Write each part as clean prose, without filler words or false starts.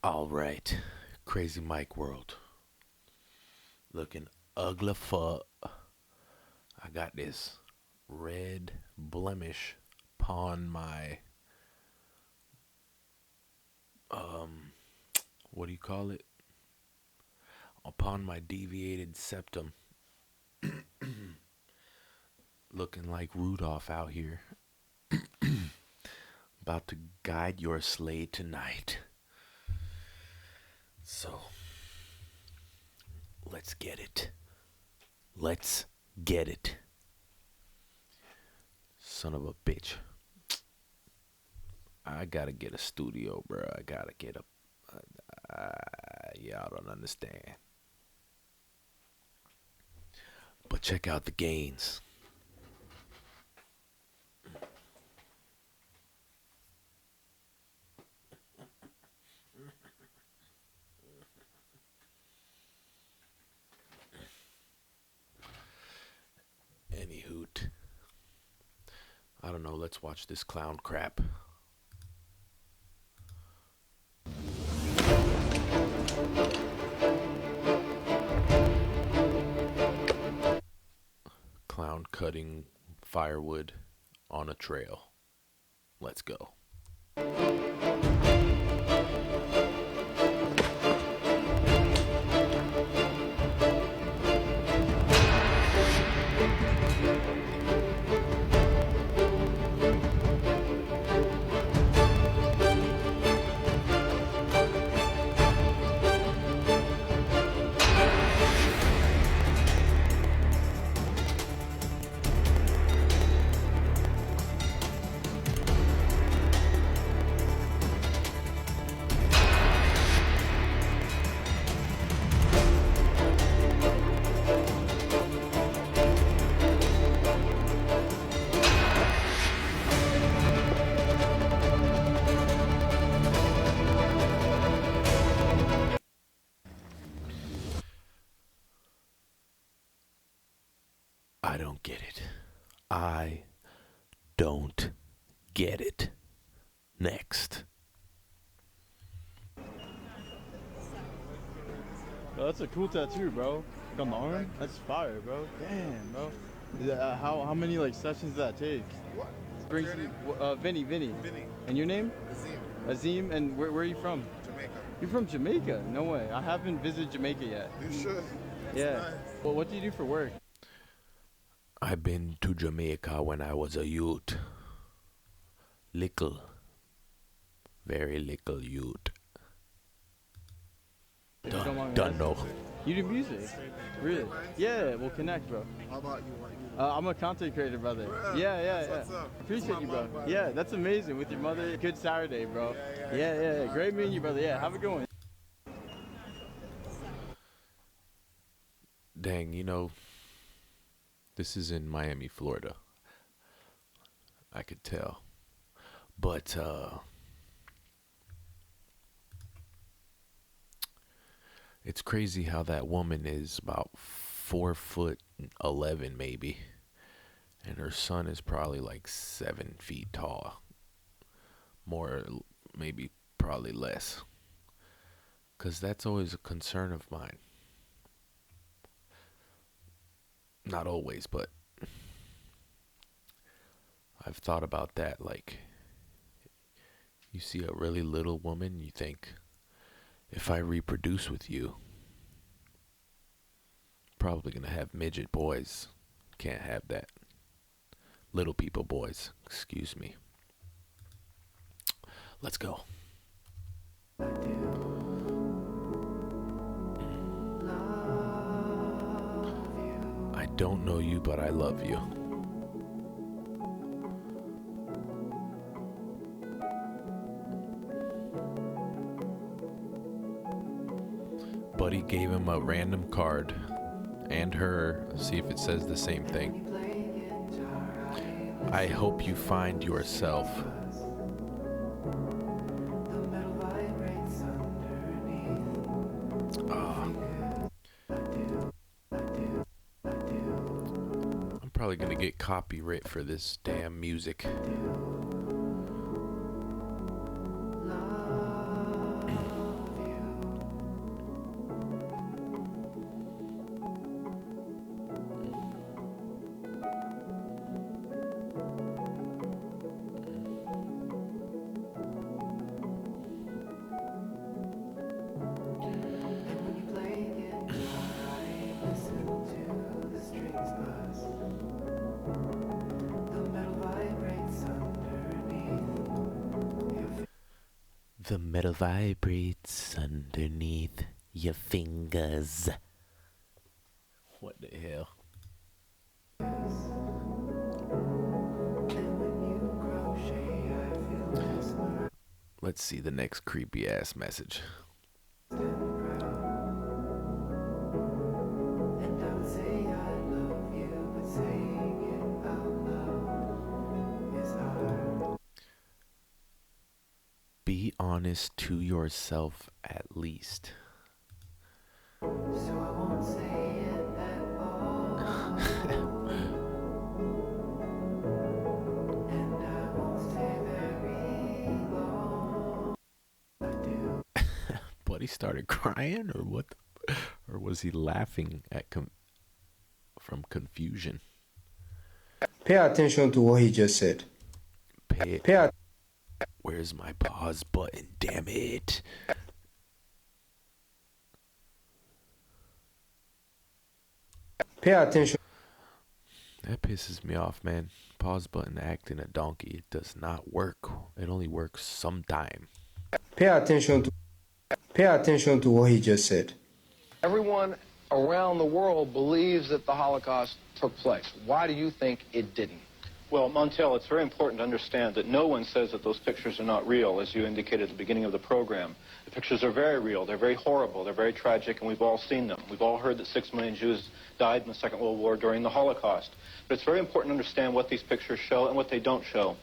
All right, Crazy Mike World. Looking ugly fuck. I got this red blemish upon my um what do you call it? Upon my deviated septum. Looking like Rudolph out here. About to guide your sleigh tonight. So, let's get it. Let's get it. Son of a bitch. I gotta get a studio, bro. I gotta get a. Y'all don't understand. But check out the gains. Any hoot. I don't know. Let's watch this clown crap. Clown cutting firewood on a trail. Let's go. I don't get it. I don't get it. Next. Bro, that's a cool tattoo, bro. Like on the arm? That's fire, bro. Damn, bro. How many like sessions does that take? What? Brings What's your you, Vinny. Vinny. And your name? Azim. Azim. And where are you from? Jamaica. You're from Jamaica? No way. I haven't visited Jamaica yet. You should. It's Yeah. nice. Well, what do you do for work? I've been to Jamaica when I was a youth. Little. Very little youth. If you don't mind me Don't asking. know. You do music? Really? Yeah, we'll connect, bro. How about you? What you do? I'm a content creator, brother. Bruh, Yeah, that's what's up. Appreciate That's you, my bro. mom, by the Yeah, way. that's amazing. With your mother, good Saturday, bro. Yeah. Yeah. Great meeting you, brother. Yeah, have a good one. Dang, this is in Miami, Florida. I could tell. But, it's crazy how that woman is about 4'11" maybe. And her son is probably like 7 feet tall. More, maybe, probably less. Because that's always a concern of mine. Not always, but I've thought about that. Like, you see a really little woman, you think, if I reproduce with you, probably gonna have midget boys. Can't have that. Little people boys, excuse me. Let's go. I don't know you, but I love you. Buddy gave him a random card and her. See if it says the same thing. I hope you find yourself. I'm probably gonna get copyright for this damn music. The metal vibrates underneath your fingers. What the hell? Let's see the next creepy ass message. Be honest to yourself at least. So I won't say it at all. And I won't stay very long. I do. But he started crying, or what? Or was he laughing at from confusion? Pay attention to what he just said. Where's my pause button? Damn it. Pay attention. That pisses me off, man. Pause button acting a donkey. It does not work. It only works sometime. Pay attention to what he just said. Everyone around the world believes that the Holocaust took place. Why do you think it didn't? Well, Montel, it's very important to understand that no one says that those pictures are not real, as you indicated at the beginning of the program. The pictures are very real, they're very horrible, they're very tragic, and we've all seen them. We've all heard that 6 million Jews died in the Second World War during the Holocaust. But it's very important to understand what these pictures show and what they don't show.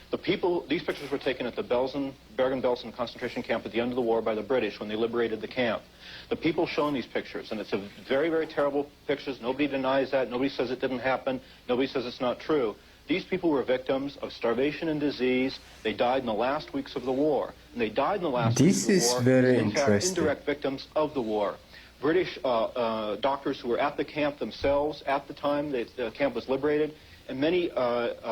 These pictures were taken at the Bergen-Belsen concentration camp at the end of the war by the British when they liberated the camp. The people shown these pictures, and it's a very, very terrible pictures. Nobody denies that. Nobody says it didn't happen. Nobody says it's not true. These people were victims of starvation and disease. They died in the last weeks of the war. And they died in the last weeks of the war. This is very in fact, interesting. indirect victims of the war. British doctors who were at the camp themselves at the time the camp was liberated, and many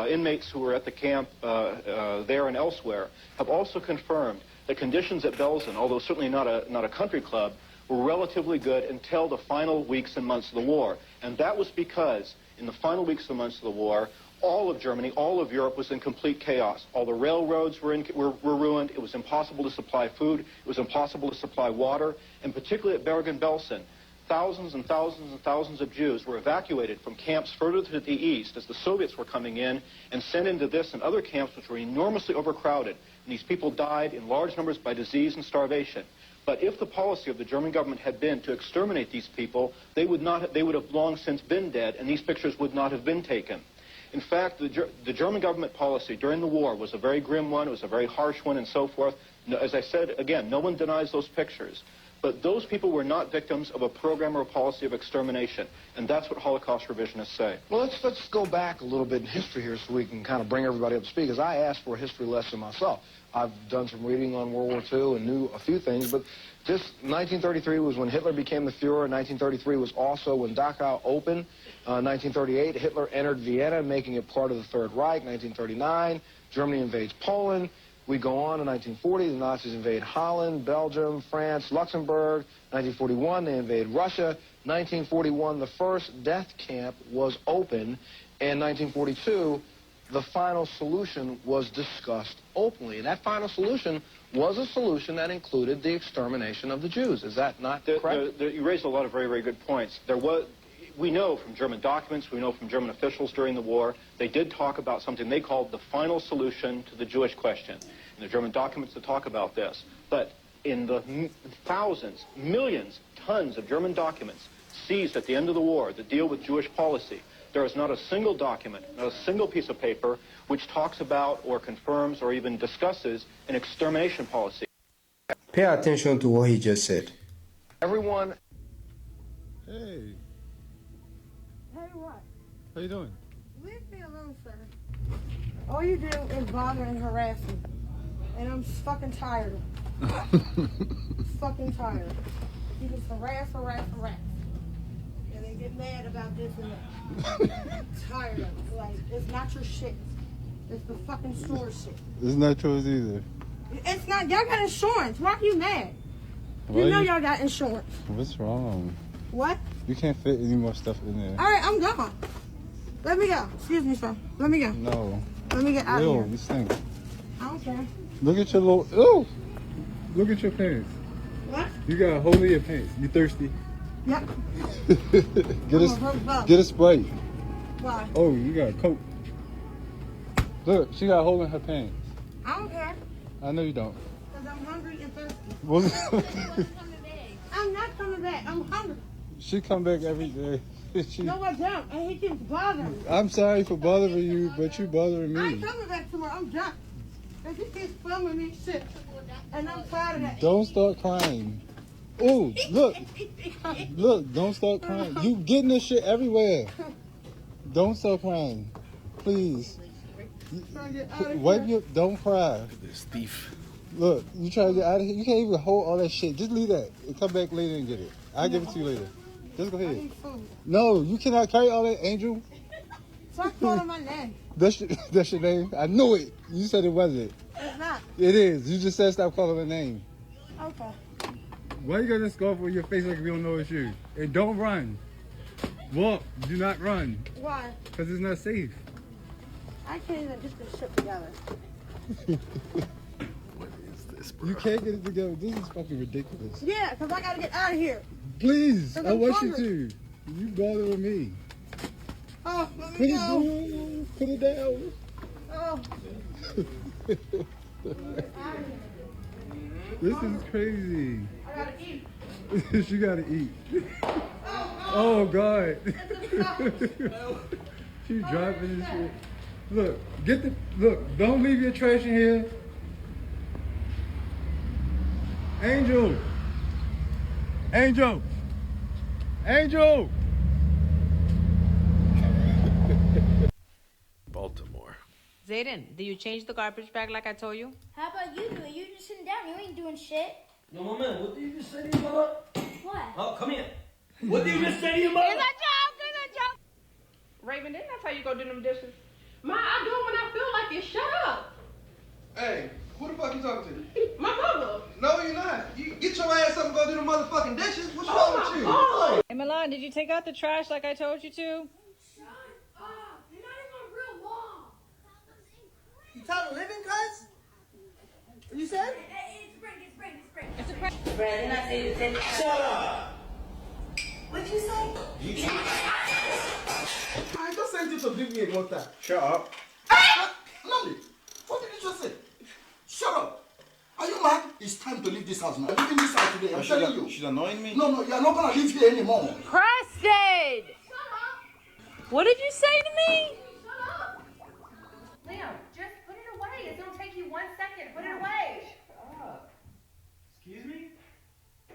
inmates who were at the camp there and elsewhere have also confirmed that conditions at Belsen, although certainly not a country club, were relatively good until the final weeks and months of the war. And that was because in the final weeks and months of the war, all of Germany, all of Europe was in complete chaos. All the railroads were ruined. It was impossible to supply food. It was impossible to supply water. And particularly at Bergen-Belsen, thousands and thousands and thousands of Jews were evacuated from camps further to the east as the Soviets were coming in and sent into this and other camps which were enormously overcrowded. And these people died in large numbers by disease and starvation. But if the policy of the German government had been to exterminate these people, they would have long since been dead, and these pictures would not have been taken. In fact, the German government policy during the war was a very grim one, it was a very harsh one, and so forth. As I said, again, no one denies those pictures. But those people were not victims of a program or a policy of extermination, and that's what Holocaust revisionists say. Well, let's go back a little bit in history here so we can kind of bring everybody up to speed, because I asked for a history lesson myself. I've done some reading on World War II and knew a few things, but just 1933 was when Hitler became the Fuhrer. 1933 was also when Dachau opened. 1938, Hitler entered Vienna, making it part of the Third Reich. 1939, Germany invades Poland. We go on in 1940, the Nazis invade Holland, Belgium, France, Luxembourg. 1941, they invade Russia. 1941, the first death camp was open. And 1942, the final solution was discussed openly. And that final solution was a solution that included the extermination of the Jews. Is that not correct? You raised a lot of very, very good points. We know from German documents, we know from German officials during the war, they did talk about something they called the final solution to the Jewish question. And the German documents that talk about this. But in the thousands, millions, tons of German documents seized at the end of the war that deal with Jewish policy, there is not a single document, not a single piece of paper, which talks about or confirms or even discusses an extermination policy. Pay attention to what he just said. Everyone... Hey, Hey, what? how you doing? Leave me alone, sir. All you do is bother and harass me. And I'm fucking tired of it. Fucking tired. You just harass. And then get mad about this and that. I'm tired of it. Like, it's not your shit. It's the fucking store shit. It's not yours either. It's not. Y'all got insurance. Why are you mad? Why You know you- y'all got insurance. What's wrong? What? You can't fit any more stuff in there. All right, I'm gone. Let me go. Excuse me, sir. Let me go. No. Let me get out of Ew, here. you stink. I don't care. Look at your little... Ew! Look at your pants. What? You got a hole in your pants. You thirsty? Yep. Get a Sprite. Why? Oh, you got a Coke. Look, she got a hole in her pants. I don't care. I know you don't. Because I'm hungry and thirsty. Well, I'm not coming back. I'm hungry. she come back every day. No, I don't. And he keeps bothering me. I'm sorry for bothering you, but you bothering I ain't me. coming back tomorrow. I'm done. Because he keeps filming me shit. And I'm tired of that. Don't start crying. Oh, look. Look, don't start crying. You getting this shit everywhere. Don't start crying. Please. Trying to get out of Wipe here. your, don't cry. This thief. Look, you try to get out of here. You can't even hold all that shit. Just leave that and come back later and get it. I'll give it to you later. Just go I ahead. need food. No, you cannot carry all that, Angel. Stop calling my name. That's your name. I knew it. You said it wasn't. It's not. It is. You just said stop calling her name. Okay. Why you got this scarf on your face like we don't know it's you? And don't run. Walk. Do not run. Why? Because it's not safe. I can't even get this shit together. What is this, bro? You can't get it together. This is fucking ridiculous. Yeah, because I got to get out of here. Please. I'm I want hungry. you to. You bothering me. Oh, let Put me it go. down. Put it down. Oh. This is crazy. I got to eat. She gotta eat. Oh God. She dropping this shit. Look, look, don't leave your trash in here. Angel. Angel. Angel. Baltimore. Zayden, did you change the garbage bag like I told you? How about you do it? You just sitting down. You ain't doing shit. No, man, what did you just say to your mother? What? Oh, come here. What did you just say to your mother? It's a joke, it's a joke. Raven, didn't I tell you go do them dishes? Ma, I do it when I feel like it. Shut up. Hey, who the fuck you talking to? My mother. No, you're not. You get your ass up and go do the motherfucking dishes. What's wrong with you? Hey, Milan, did you take out the trash like I told you to? Shut up. You're not even real mom. You tired of living, cuz? What you said? It's spring. Shut up. What'd you say? I just sent you to leave me about that. Shut up. Nani, what did you just say? Shut up. Are you mad? It's time to leave this house now. I'm leaving this house today. I'm telling you. She's annoying me. No, you're not gonna live here anymore. Preston! What did you say to me? Leo, just put it away. It's gonna take you 1 second. Put it away. Excuse me?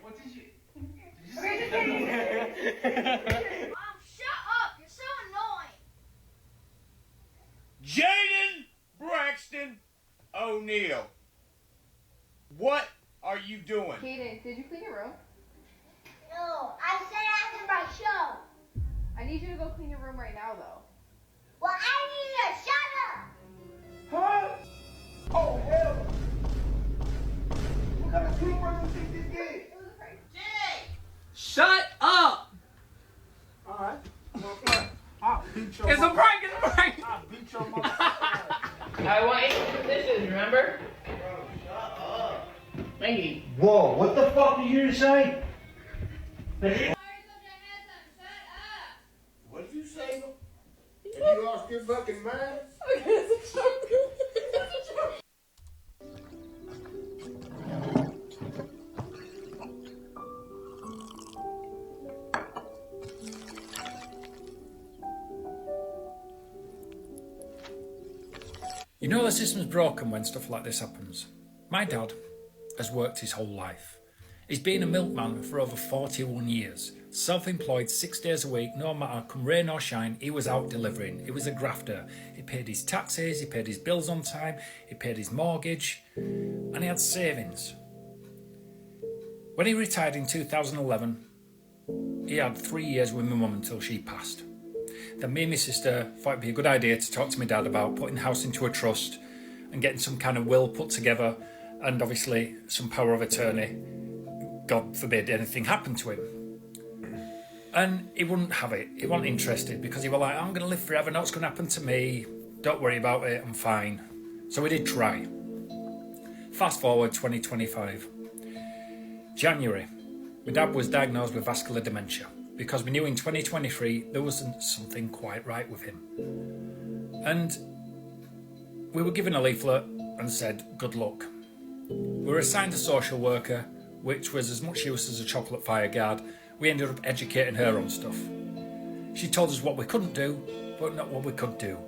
What did you... Mom, shut up. You're so annoying. Jaden Braxton O'Neal, what are you doing? Kaden, did you clean your room? No, I said after my show. I need you to go clean your room right now, though. Well, I need you to shut up. Huh? Oh, hell. What kind of teamwork you think this game? It was a prank. Shut up! Alright. I'll beat your It's a prank, it's a prank! I'll beat your motherfucker. I want 8 dishes, remember? Shut up. Thank you. Whoa, what the fuck did you just say? What did you say? If you lost your fucking mind? You know the system's broken when stuff like this happens. My dad has worked his whole life. He's been a milkman for over 41 years. Self-employed 6 days a week, no matter come rain or shine, he was out delivering. He was a grafter. He paid his taxes, he paid his bills on time, he paid his mortgage, and he had savings. When he retired in 2011, he had 3 years with my mum until she passed. Then me and my sister thought it'd be a good idea to talk to my dad about putting the house into a trust and getting some kind of will put together and obviously some power of attorney. God forbid anything happened to him. And he wouldn't have it. He wasn't interested because he was like, I'm going to live forever, nothing's going to happen to me. Don't worry about it, I'm fine. So we did try. Fast forward 2025. January, my dad was diagnosed with vascular dementia because we knew in 2023 there wasn't something quite right with him. And we were given a leaflet and said, good luck. We were assigned a social worker, which was as much use as a chocolate fire guard. We ended up educating her on stuff. She told us what we couldn't do, but not what we could do.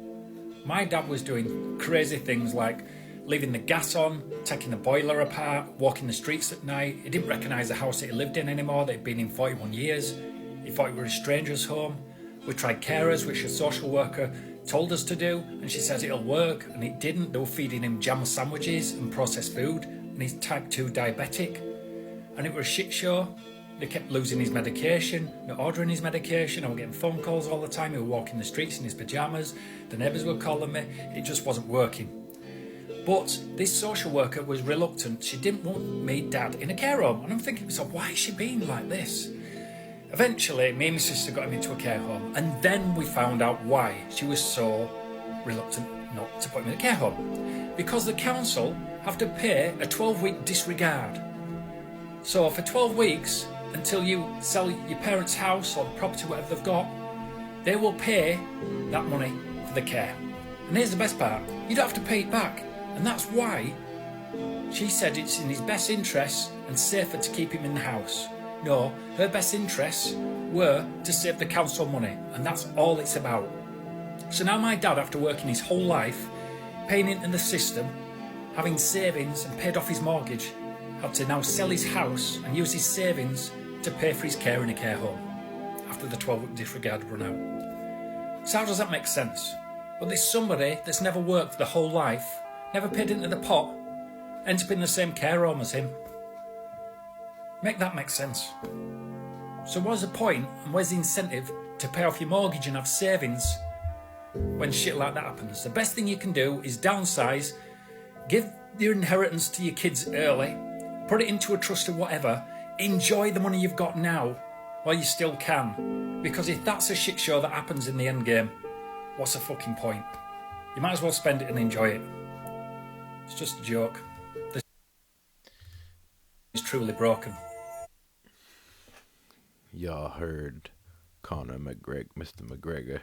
My dad was doing crazy things like leaving the gas on, taking the boiler apart, walking the streets at night. He didn't recognise the house that he lived in anymore, that he'd been in 41 years. He thought we were a stranger's home. We tried carers, which a social worker told us to do, and she says it'll work, and it didn't. They were feeding him jam sandwiches and processed food, and he's type 2 diabetic. And it was a shit show. They kept losing his medication, not ordering his medication. I was getting phone calls all the time. He was walking the streets in his pyjamas. The neighbours were calling me. It just wasn't working. But this social worker was reluctant. She didn't want me, Dad, in a care home. And I'm thinking to myself, why is she being like this? Eventually, me and my sister got him into a care home. And then we found out why she was so reluctant not to put him in a care home. Because the council have to pay a 12-week disregard. So for 12 weeks, until you sell your parents' house or the property, whatever they've got, they will pay that money for the care. And here's the best part, you don't have to pay it back. And that's why she said it's in his best interests and safer to keep him in the house. No, her best interests were to save the council money, and that's all it's about. So now my dad, after working his whole life, paying into the system, having savings and paid off his mortgage, had to now sell his house and use his savings to pay for his care in a care home after the 12-week disregard run out. So how does that make sense? Well, there's somebody that's never worked the whole life, never paid into the pot, ends up in the same care home as him. Make that make sense. So what's the point and where's the incentive to pay off your mortgage and have savings when shit like that happens? The best thing you can do is downsize, give your inheritance to your kids early, put it into a trust or whatever, enjoy the money you've got now while you still can. Because if that's a shit show that happens in the end game, what's the fucking point? You might as well spend it and enjoy it. It's just a joke. This is truly broken. Y'all heard Conor Mr. McGregor.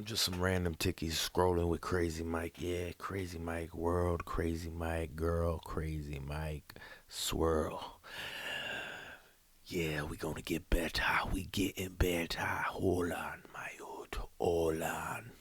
Just some random tickies scrolling with Crazy Mike. Yeah, Crazy Mike world, Crazy Mike girl, Crazy Mike swirl. Yeah, we gonna get better. We getting better. Hold on, my hood. Hold on.